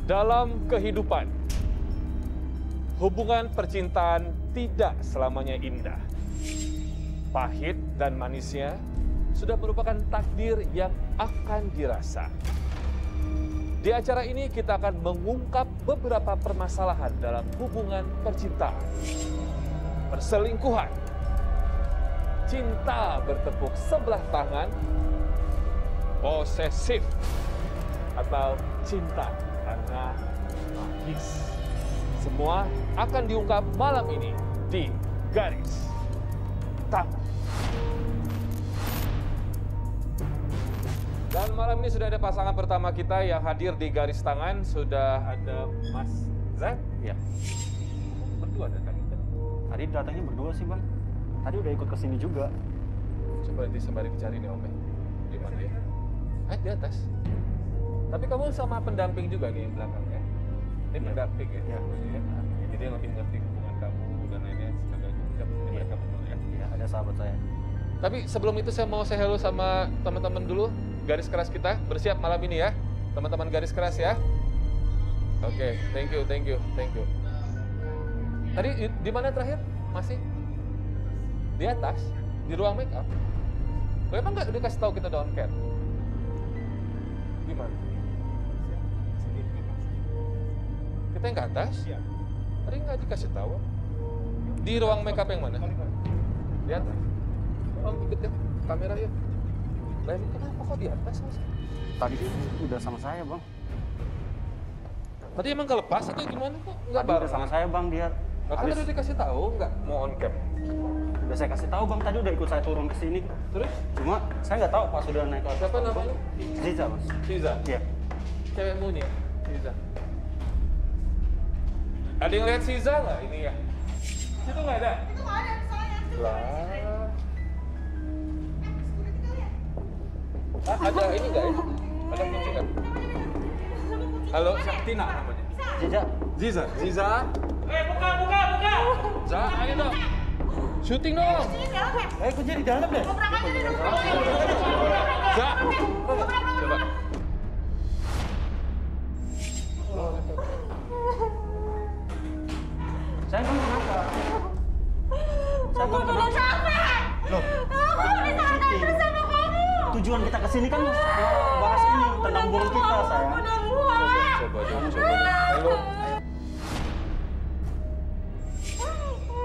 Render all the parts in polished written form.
Dalam kehidupan, hubungan percintaan tidak selamanya indah. Pahit dan manisnya sudah merupakan takdir yang akan dirasa. Di acara ini kita akan mengungkap beberapa permasalahan dalam hubungan percintaan. Perselingkuhan, cinta bertepuk sebelah tangan, posesif, atau cinta karena magis. Semua akan diungkap malam ini di Garis Tangan. Dan malam ini sudah ada pasangan pertama kita yang hadir di Garis Tangan. Sudah ada Mas Zan. Ya. Berdua datang. Tadi datangnya berdua sih, Bang. Tadi udah ikut ke sini juga. Coba nanti sembari dicari nih, Om. Di mana ya? Di atas. Tapi kamu sama pendamping juga nih yang belakang ya? Ini pendamping ya? Iya. Jadi dia lebih ngerti hubungan kamu dan lainnya. Semoga juga mereka berdua ya? Iya, ada sahabat saya. Tapi sebelum itu saya mau say hello sama teman-teman dulu. Garis keras kita bersiap malam ini ya. Teman-teman garis keras ya. Oke, thank you. Tadi di mana terakhir? Masih? Di atas? Di ruang make up? Emang nggak dikasih tahu kita down cat? Gimana? Kita yang ke atas? Iya. Tadi nggak dikasih tahu. Di ruang make up yang mana? Di atas. Om ikut ya kamera yuk. Lain kenapa kok di atas Mas? Tadi udah sama saya, Bang. Tadi emang kelepas atau gimana kok? Nggak Tadi udah sama saya, Bang, dia. Kan udah dikasih tahu nggak mau on cam? Udah saya kasih tahu, Bang. Tadi udah ikut saya turun ke sini. Terus? Cuma saya nggak tahu pas udah naik ke atas. Siapa namanya? Ziza, Mas. Ziza? Iya. Cewekmu nih, Ziza. Ada yang lihat Ziza nggak ini ya? Situ nggak ada? Itu nggak ada soalnya. Lah. Ada ini nggak ya? Ada kunci nggak? Halo, Tina namanya. Ziza. Ziza. Buka. Za, ayo dong. Syuting dong. Kunci di dalam deh. Za. Coba. Saya Bang kenapa? Saya Bang Udah capek. Loh, Aku bisa ada bersama kamu. tujuan kita kesini kan bahas ini tentang hubungan kita, sayang. Udah muak. Coba. Halo.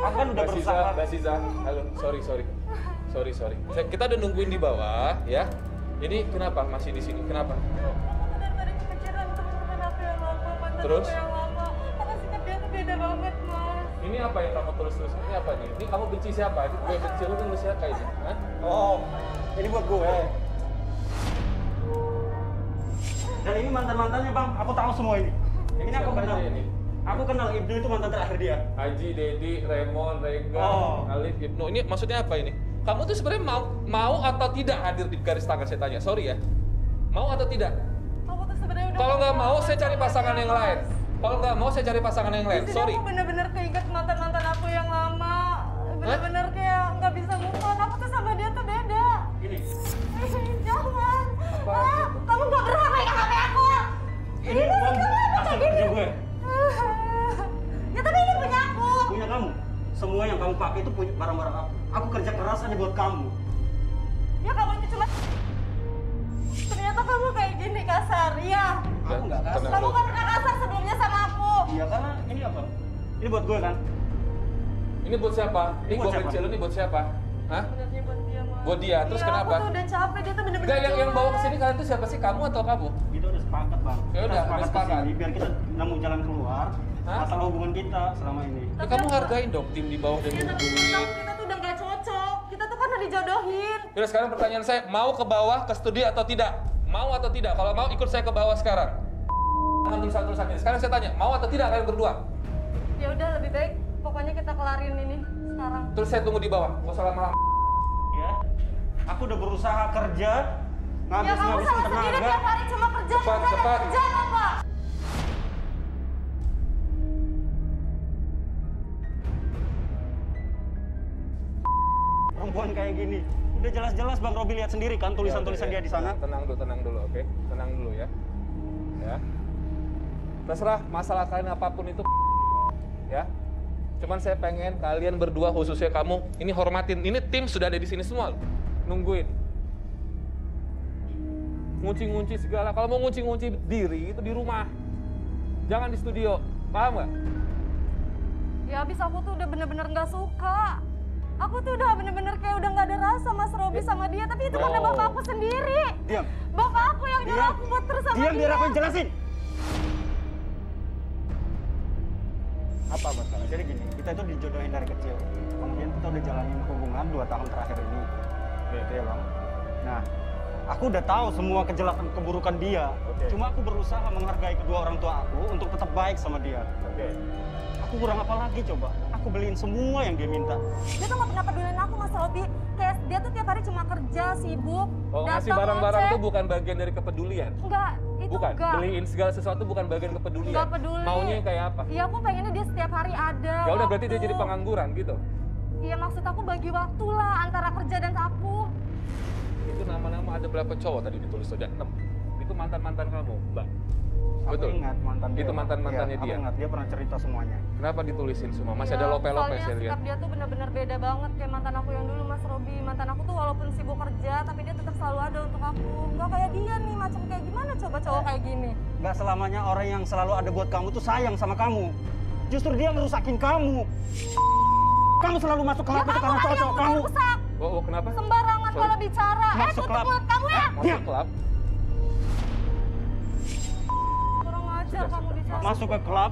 Aku kan udah berusaha. Mbak Ziza. Halo, sorry. Kita udah nungguin di bawah ya. Ini kenapa masih di sini? Kenapa? Dari kepikiran teman-teman aku yang lama, mantan Terus? aku yang lama. Karena sikap dia tuh beda banget, Mas. Ini apa yang kamu tulis? Ini apa nih? Ini kamu benci siapa? Ini gue benci lu tulis siapa ini? Hah? Oh, ini buat gue. Dan ini mantan-mantannya, Bang. Aku tahu semua ini. Ini aku Siapa kenal. aja ini? Aku kenal Ibnu itu mantan terakhir dia. Haji, Dedi, Raymond, Rengga, Oh. Alif, Ibnu. Ini maksudnya apa ini? Kamu tuh sebenarnya mau atau tidak hadir di Garis Tangan, saya tanya. Sorry ya. Mau atau tidak? Aku tuh sebenarnya udah. Kalau nggak mau, saya cari pasangan yang lain. Kalau nggak mau, saya cari pasangan yang lain. Di sini Sorry. aku bener-bener keinget mantan-mantan aku yang lama. Bener-bener kayak nggak bisa move on. Aku tuh sama dia tuh beda. Ini. Jangan. Apa? Kamu nggak berhak pegang HP aku. Ini uang hasil kerja gue. Ya tapi ini punya aku. Punya kamu. Semua yang kamu pakai itu punya barang-barang aku. Aku kerja keras hanya buat kamu. Ya kamu itu cuma. Ternyata kamu kayak gini kasar, iya. Aku nggak kasar. Tenang Kamu dulu. kan pernah kasar sebelumnya sama aku. Iya, karena ini apa? Ini buat gue kan? Ini buat siapa? Ini Buat gue siapa? benci lu, ini buat siapa? Hah? Sebenarnya buat dia, Mas. Buat dia, terus Iya, kenapa? Aku tuh udah capek, dia tuh bener-bener. Enggak, yang curang. bawa ke sini kalian tuh siapa sih? Kamu atau kamu? Kita udah sepakat, Bang. Ya Kita udah, udah sepakat. kesini biar kita nemu jalan keluar Hah? masalah hubungan kita selama ini. Ya, kamu hargain dong tim di bawah dan Ya, tapi nungguin. kita tuh udah nggak cocok. Kita tuh kan udah dijodohin. Yaudah, sekarang pertanyaan saya, mau ke bawah ke studio atau tidak? Mau atau tidak? Kalau mau, ikut saya ke bawah sekarang. Jangan tulisan-tulisan ini. Sekarang saya tanya, mau atau tidak kalian berdua? Ya udah lebih baik pokoknya kita kelarin ini sekarang. Terus saya tunggu di bawah. Nggak usah lama-lama. Ya. Aku udah berusaha kerja, Ya kamu ngabisin salah sendiri tenaga. tiap hari cuma kerja Cepat, kerja cepat. kerja apa? perempuan kayak gini? Udah jelas-jelas Bang Robi lihat sendiri kan tulisan-tulisan dia di sana. Tenang dulu, oke? Tenang dulu ya. Ya. Terserah masalah kalian apapun itu, ya. Cuman saya pengen kalian berdua, khususnya kamu, ini hormatin. Ini tim sudah ada di sini semua, loh. Nungguin. Ngunci-ngunci segala. Kalau mau ngunci-ngunci diri itu di rumah, jangan di studio. Paham nggak? Ya abis aku tuh udah bener-bener nggak suka. Aku tuh udah bener-bener kayak udah nggak ada rasa Mas Robi sama dia. Tapi itu karena bapak aku sendiri. Diam. Bapak aku yang nyuruh aku buat terus sama Diam, dia. biar aku yang jelasin. Apa masalah? Jadi gini, kita itu dijodohin dari kecil. Kemudian kita udah jalanin hubungan 2 tahun terakhir ini. Gitu ya Bang. Nah, aku udah tahu semua kejelekan keburukan dia. Cuma aku berusaha menghargai kedua orang tua aku untuk tetap baik sama dia. Aku kurang apa lagi coba? Aku beliin semua yang dia minta. Dia tuh nggak pernah pedulin aku Mas Robi. Kayak dia tuh tiap hari cuma kerja, sibuk. Oh, ngasih datang, barang-barang ngoceh. itu bukan bagian dari kepedulian? Enggak, itu Bukan, enggak. beliin segala sesuatu bukan bagian kepedulian. Nggak peduli. Maunya yang kayak apa? Iya aku pengennya dia setiap hari ada. Ya udah berarti dia waktu. jadi pengangguran gitu. Iya maksud aku bagi waktu lah antara kerja dan aku. Itu nama-nama ada berapa cowok tadi ditulis sudah 6. Itu mantan-mantan kamu, Mbak. Aku Betul. ingat mantan dia. Itu mantan-mantannya Iya, dia. Aku ingat dia pernah cerita semuanya. Kenapa ditulisin semua? Masih ada Iya, lope-lope soalnya saya lihat. sikap dia tuh bener-bener beda banget kayak mantan aku yang dulu Mas Robi. Mantan aku tuh walaupun sibuk kerja tapi dia tetap selalu ada untuk aku. Nggak kayak dia nih, macam kayak gimana coba cowok kayak gini. Gak selamanya orang yang selalu ada buat kamu tuh sayang sama kamu. Justru dia ngerusakin kamu. Kamu selalu masuk ke Ya itu kamu karena lah yang cowok udah kamu. rusak. Oh, kenapa? Sembarangan Sorry. kalau bicara. Masuk Tutup klub. mulut kamu ya. Masuk klub? Kurang ajar kamu bicara. Masuk ke klub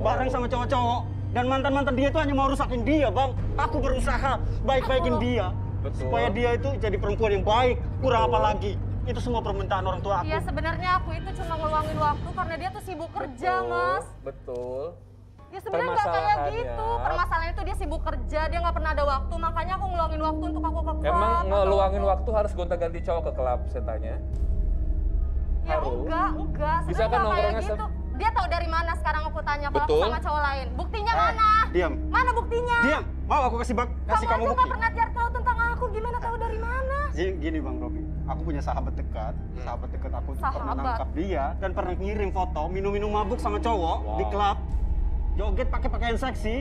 bareng sama cowok-cowok. Dan mantan-mantan dia itu hanya mau rusakin dia, Bang. Aku berusaha baik-baikin dia. Betul. Supaya dia itu jadi perempuan yang baik. Kurang apa lagi? Itu semua permintaan orang tua aku. Iya sebenarnya aku itu cuma ngeluangin waktu karena dia tuh sibuk kerja Mas. Betul. Ya sebenarnya nggak kayak Permasalahannya- gitu. Permasalahannya itu dia sibuk kerja, dia nggak pernah ada waktu. Makanya aku ngeluangin waktu untuk aku ke klub. Emang atau ngeluangin aku- waktu harus gonta-ganti cowok ke klub, saya tanya. Ya Harus. enggak. Bisa Sebenarnya kan nggak kayak nongkrongnya gitu. Dia tahu dari mana sekarang aku tanya kalau aku Betul. sama cowok lain. Buktinya mana? Diam. Mana buktinya? Diam. Mau aku kasih Kamu kamu aja bukti. nggak pernah cari tahu tentang aku. Gimana tahu dari mana? Gini Bang Robi, aku punya sahabat dekat. Sahabat dekat aku tuh pernah Sahabat? nangkap dia dan pernah ngirim foto minum-minum mabuk sama cowok Wow. di klub. Joget pakai pakaian seksi.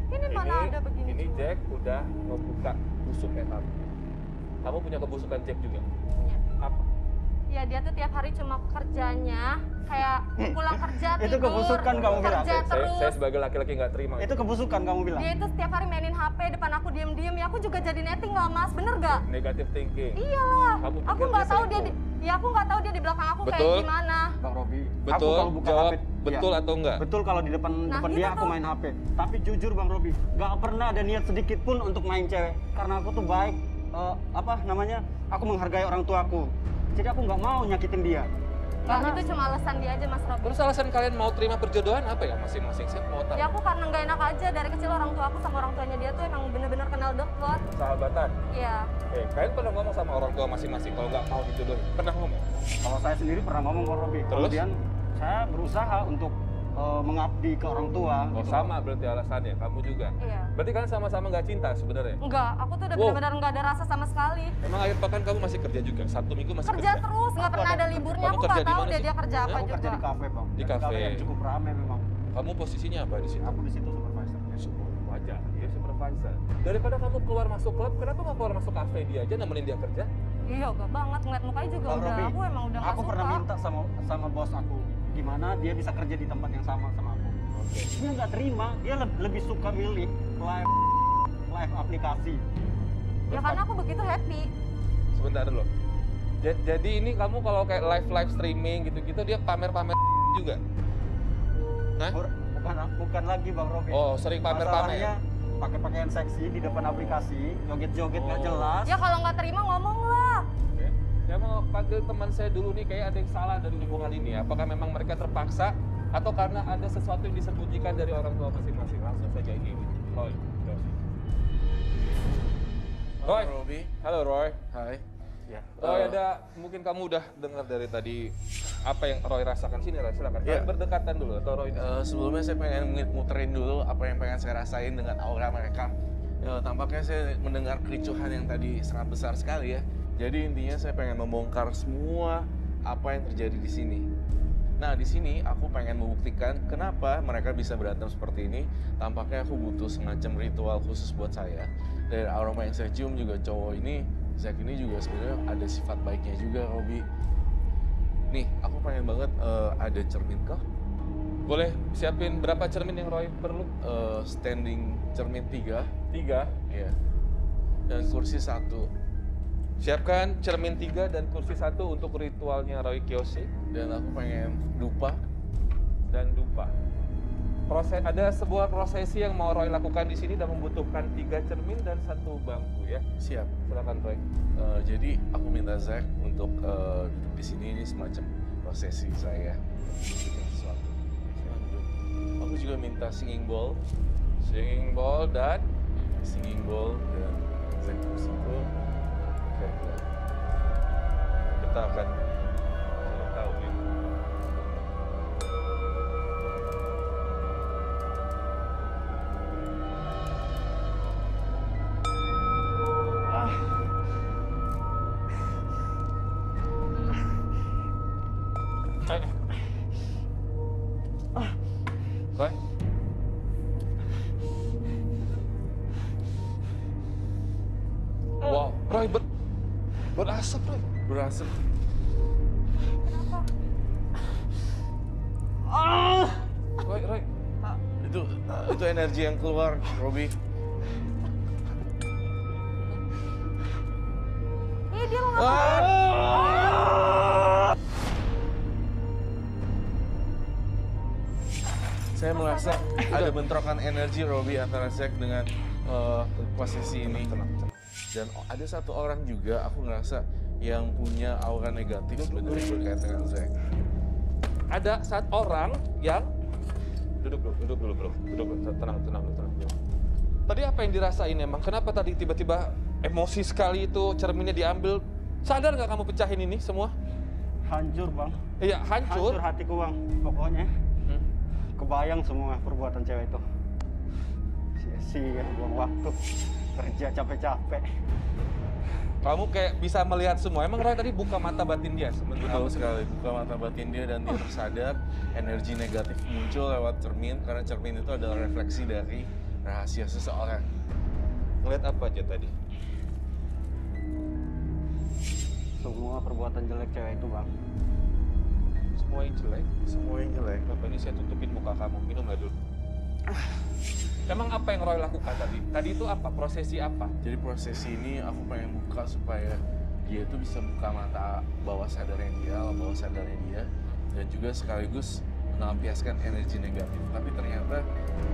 Ini mana ada begini? Ini Jack udah ngebuka busuk kayak kamu. Kamu punya kebusukan Jack juga? Iya. Apa? Ya dia tuh tiap hari cuma kerjanya kayak pulang kerja Itu tidur, kebusukan kamu bilang. kerja terus. Saya sebagai laki-laki nggak terima. Itu kebusukan kamu bilang. Dia itu setiap hari mainin HP depan aku diem-diem. Ya aku juga jadi netting lah Mas, bener gak? Negative thinking. Iyalah. Kamu Aku pikir nggak dia tahu dia selingkuh? ya aku nggak tahu dia di belakang aku kayak Betul. gimana. Bang Robi, Betul, aku kalau buka jawab HP, betul atau enggak? Betul kalau di depan Nah, depan gitu dia aku tuh. main HP. Tapi jujur Bang Robi, nggak pernah ada niat sedikit pun untuk main cewek. Karena aku tuh baik, aku menghargai orang tuaku. Jadi aku nggak mau nyakitin dia. Bang, itu cuma alasan dia aja Mas Robi. Terus alasan kalian mau terima perjodohan apa ya masing-masing? Saya mau tahu. Ya aku karena nggak enak aja dari kecil orang tua aku sama orang tuanya dia tuh emang bener-bener kenal deket. Sahabatan. Iya. Kalian pernah ngomong sama orang tua masing-masing kalau nggak mau dijodohin? Pernah ngomong? Kalau saya sendiri pernah ngomong Bang Robi. Terus? Kemudian saya berusaha untuk mengabdi ke orang tua. Oh gitu. sama berarti alasannya, kamu juga? Iya. Berarti kalian sama-sama nggak cinta sebenarnya? Enggak, aku tuh udah Wow. bener-bener nggak ada rasa sama sekali. Emang akhir pekan kamu masih kerja juga? Sabtu Minggu masih Kerja terus, nggak Aku pernah ada- ada liburnya. kamu Aku kerja nggak di tahu mana deh sih? dia kerja apa Aku juga. kerja di kafe Bang. Di Dan kafe. yang cukup ramai memang. Kamu posisinya apa di situ? Aku di situ supervisornya. Wajah, dia supervisor. Daripada kamu keluar masuk klub, kenapa nggak keluar masuk kafe dia aja nemenin dia kerja? Iya, enggak banget. Ngeliat mukanya juga Bang udah. Robi, Aku emang udah nggak aku suka. pernah minta sama bos aku gimana dia bisa kerja di tempat yang sama aku. Dia nggak terima, dia lebih suka milih live aplikasi. Ya karena aku begitu happy. Sebentar dulu. Jadi ini kamu kalau kayak live streaming gitu-gitu dia pamer-pamer juga? Hah? Bukan lagi Bang Robi. Oh, sering pamer-pamer. Masalahnya pakai pakaian seksi di depan aplikasi, joget-joget nggak Oh. jelas. Ya kalau nggak terima ngomong lah. Oke. Saya mau panggil teman saya dulu nih, kayak ada yang salah dari hubungan ini. Apakah memang mereka terpaksa atau karena ada sesuatu yang disembunyikan dari orang tua masing-masing? Langsung saja ini. Roy. Roy. Robi. Halo Roy. Hai. Ya. Roy, ada mungkin kamu udah dengar dari tadi apa yang Roy rasakan. Sini Roy, silakan. Iya. Berdekatan dulu atau Roy. Sebelumnya saya pengen muterin dulu apa yang pengen saya rasain dengan aura mereka. Ya, tampaknya saya mendengar kericuhan yang tadi sangat besar sekali ya. Jadi intinya saya pengen membongkar semua apa yang terjadi di sini. Nah, di sini aku pengen membuktikan kenapa mereka bisa berantem seperti ini. Tampaknya aku butuh semacam ritual khusus buat saya. Dari aroma yang saya cium juga cowok ini, Zack ini juga sebenarnya ada sifat baiknya juga, Robi. Nih, aku pengen banget ada cermin kah? Boleh siapin berapa cermin yang Roy perlu? Standing cermin 3. 3. Iya. Dan kursi 1. Siapkan cermin 3 dan kursi 1 untuk ritualnya Roy Kiyoshi. Dan aku pengen dupa. Dan dupa. Ada sebuah prosesi yang mau Roy lakukan di sini dan membutuhkan 3 cermin dan 1 bangku ya. Siap. Silakan Roy. Jadi aku minta Zack untuk duduk di sini, ini semacam prosesi saya. Sesuatu. Aku juga minta singing bowl dan Zack di situ. Oke. Kita akan cari tahu ya. Roy. Wow, Roy berasap, Roy. Berasap. Kenapa? Roy. Itu energi yang keluar, Robi. Ih, dia mau ngapain? Saya merasa ada bentrokan energi, Robi, antara Zack dengan posisi ini. Dan ada satu orang juga aku ngerasa yang punya aura negatif sebenarnya berkaitan dengan Zack. Ada satu orang yang duduk dulu, bro. Tenang. Tadi apa yang dirasain emang? Kenapa tadi tiba-tiba emosi sekali itu cerminnya diambil? Sadar nggak kamu pecahin ini semua? Hancur bang. Iya, hancur. Hancur hatiku bang. Pokoknya kebayang semua perbuatan cewek itu. Sia-sia buang waktu. Kerja capek-capek. Kamu kayak bisa melihat semua. Emang Roy tadi buka mata batin dia sebenarnya? Betul sekali, buka mata batin dia dan dia tersadar energi negatif muncul lewat cermin karena cermin itu adalah refleksi dari rahasia seseorang. Ngeliat apa aja tadi? Semua perbuatan jelek cewek itu bang. Semua yang jelek. Semua yang jelek. Bapak ini saya tutupin muka kamu. Minum nggak dulu? Emang apa yang Roy lakukan tadi? Tadi itu apa? Prosesi apa? Jadi prosesi ini aku pengen buka supaya dia itu bisa buka mata bawah sadarnya dia, dan juga sekaligus melampiaskan energi negatif. Tapi ternyata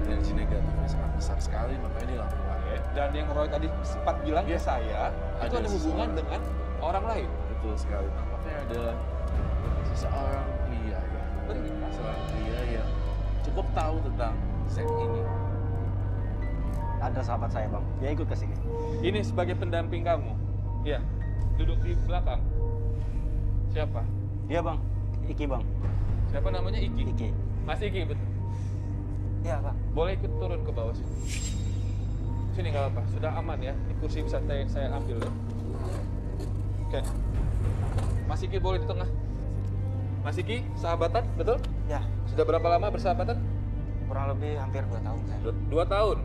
energi negatifnya sangat besar sekali, makanya dia lakukan. Dan yang Roy tadi sempat bilang ke saya, itu ada hubungan dengan orang lain. Betul sekali. Nampaknya ada seseorang pria ya. Seorang pria yang cukup tahu tentang Zack ini. Ada sahabat saya bang, dia ikut ke sini. Ini sebagai pendamping kamu. Iya. Duduk di belakang. Siapa? Iya bang, Iki bang. Siapa namanya? Iki. Iki. Mas Iki, betul. Iya bang. Boleh ikut turun ke bawah sini. Sini nggak apa-apa, sudah aman ya. Di kursi bisa saya ambil ya. Oke. Mas Iki boleh di tengah. Mas Iki, sahabatan, betul? Ya, Sudah berapa lama bersahabatan? kurang lebih hampir 2 tahun saya. 2 tahun.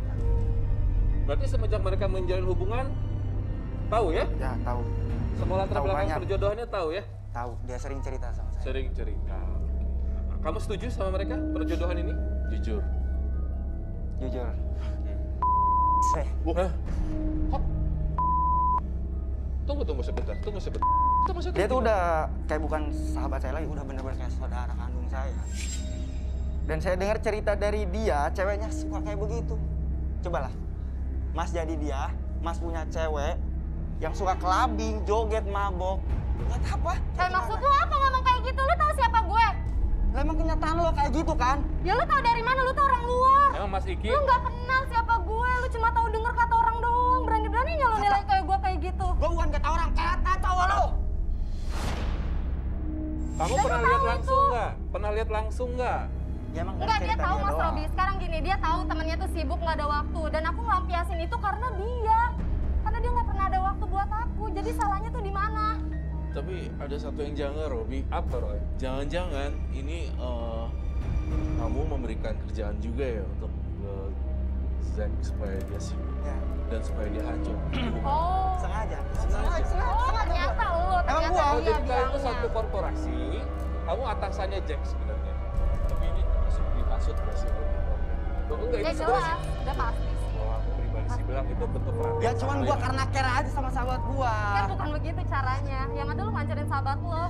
Berarti semenjak mereka menjalin hubungan, tahu ya? Ya, tahu. Semua latar Tahu belakang banyak. perjodohannya tahu ya? Tahu, dia sering cerita sama saya. Sering cerita. Kamu setuju sama mereka perjodohan ini? Jujur. Jujur. Hah? Hah? Tunggu sebentar. Dia tuh udah kayak bukan sahabat saya lagi, udah bener-bener kayak saudara kandung saya. Dan saya dengar cerita dari dia, ceweknya suka kayak begitu. Cobalah, Mas jadi dia, Mas punya cewek yang suka clubbing, joget, mabok. Buat apa? Maksud lu apa ngomong kayak gitu? Lu tahu siapa gue? Lah emang kenyataan lo kayak gitu kan? Ya lu tahu dari mana? Lu tuh orang luar. Emang Mas Iki? Lu nggak kenal siapa gue. Lu cuma tahu denger kata orang doang. Berani-beraninya lu nilai kayak gue kayak gitu. Gue bukan kata orang, kata cowok lo. Kamu Dan pernah lu lihat tahu langsung itu. nggak? Pernah lihat langsung nggak? Ya emang Enggak, dia cerita tahu Mas doang. Robi. Sekarang gini, dia tahu temennya tuh sibuk nggak ada waktu. Dan aku ngelampiasin itu karena dia. Karena dia nggak pernah ada waktu buat aku. Jadi salahnya tuh di mana? Tapi ada satu yang janggal, Robi. Apa, Roy? Jangan-jangan ini kamu memberikan kerjaan juga ya untuk Zack supaya dia sibuk Ya. dan supaya dia hancur. Oh. Sengaja. Oh, ternyata lo. Emang Ternyata gua, Oh, dia jadi kamu bilangnya. satu korporasi, kamu atasannya Jack sebenarnya. Tapi ini masuk dimaksud nggak sih? Oh, enggak, Ya itu jelas, sebenarnya. udah pasti sih. Kalau aku pribadi sih bilang itu bentuk perhatian. Ya cuman sama gua dia. karena care aja sama sahabat gua. Kan bukan begitu caranya. Yang ada lu ngancurin sahabat lo.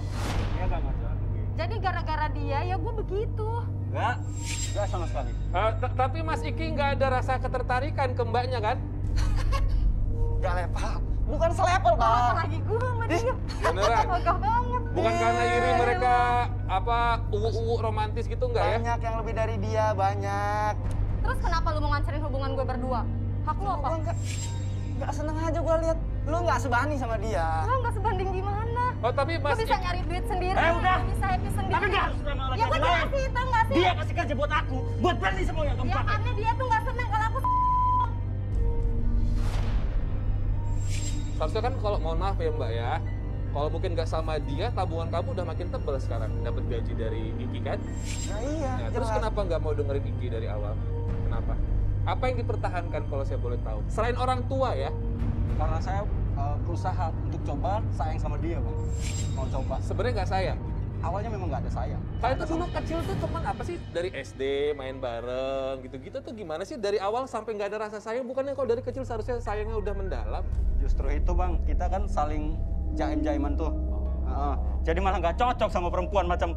Ya enggak ngajar. Jadi gara-gara dia ya gue begitu. Enggak sama sekali. Tapi Mas Iki nggak ada rasa ketertarikan ke mbaknya kan? Enggak level. Bukan selevel, Kalau Bang. lagi gue sama dia. Beneran? Ogah banget. Bukan karena iri mereka apa uwu romantis gitu enggak ya? Banyak yang lebih dari dia, banyak. Terus kenapa lu mau ngancurin hubungan gue berdua? Hak lu apa? Gua enggak seneng aja gua lihat lu enggak sebanding sama dia. Lo nggak sebanding gimana? Oh tapi Lo Mas bisa Iki, nyari duit sendiri. udah. Lo bisa happy sendiri. Tapi nggak harus sama Ya gue laki-laki lain. jelasin, tau nggak sih? Dia kasih kerja buat aku, buat beli semua yang kamu Ya pakai. karena dia tuh nggak seneng kalau aku. harusnya kan kalau mohon maaf ya Mbak ya, kalau mungkin nggak sama dia, tabungan kamu udah makin tebal sekarang, dapat gaji dari Iki kan? Nah iya, Nah, terus kenapa nggak mau dengerin Iki dari awal? Kenapa? Apa yang dipertahankan kalau saya boleh tahu? Selain orang tua ya, Karena saya berusaha untuk coba sayang sama dia, Bang. Mau coba. sebenarnya nggak sayang. Awalnya memang nggak ada sayang. Kalian tuh dulu kecil tuh teman apa sih? Dari SD main bareng gitu-gitu tuh gimana sih? Dari awal sampai nggak ada rasa sayang, bukannya kalau dari kecil seharusnya sayangnya udah mendalam? Justru itu, Bang, kita kan saling jaim-jaiman tuh. Heeh. Jadi malah nggak cocok sama perempuan macam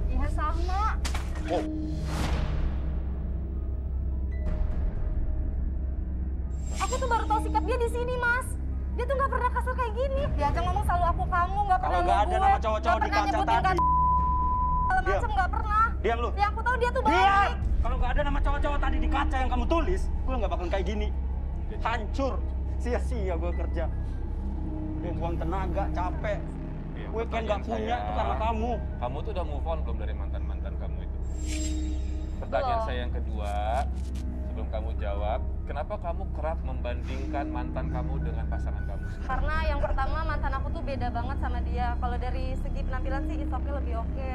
Iya sama. Oh, Aku tuh baru tahu sikap dia di sini, Mas. Dia tuh nggak pernah kasar kayak gini. Dia aja ngomong selalu aku kamu, nggak pernah kalau nggak lu ada gue. nama cowok-cowok Nggak di pernah kaca nyebutin tadi. segala Diam. macam nggak pernah. Diam lu. Yang aku tahu dia tuh baik. Diam! Kalau nggak ada nama cowok-cowok tadi di kaca yang kamu tulis, gue nggak bakal kayak gini. Hancur. Sia-sia gue kerja. Dia buang tenaga, capek. iya, Weekend nggak pertanyaan punya saya, tuh karena kamu. Kamu tuh udah move on belum dari mantan-mantan kamu itu? Pertanyaan Belum. saya yang kedua, sebelum kamu jawab, kenapa kamu kerap membandingkan mantan kamu dengan pasangan kamu? Karena yang pertama mantan aku tuh beda banget sama dia. Kalau dari segi penampilan sih it's okay, lebih oke.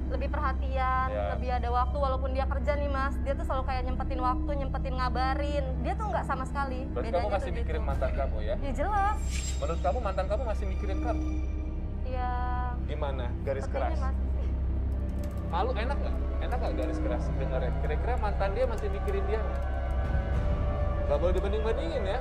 Lebih perhatian, Ya. lebih ada waktu walaupun dia kerja nih Mas. Dia tuh selalu kayak nyempetin waktu, nyempetin ngabarin. Dia tuh nggak sama sekali. Berarti Bedanya kamu masih tuh mikirin gitu. mantan kamu ya? Ya jelas. Menurut kamu mantan kamu masih mikirin kamu? Ya Gimana? Garis sepertinya keras. masih sih. Malu enak nggak? Enak nggak garis keras dengarnya? Kira-kira mantan dia masih mikirin dia nggak? Nggak boleh dibanding-bandingin ya?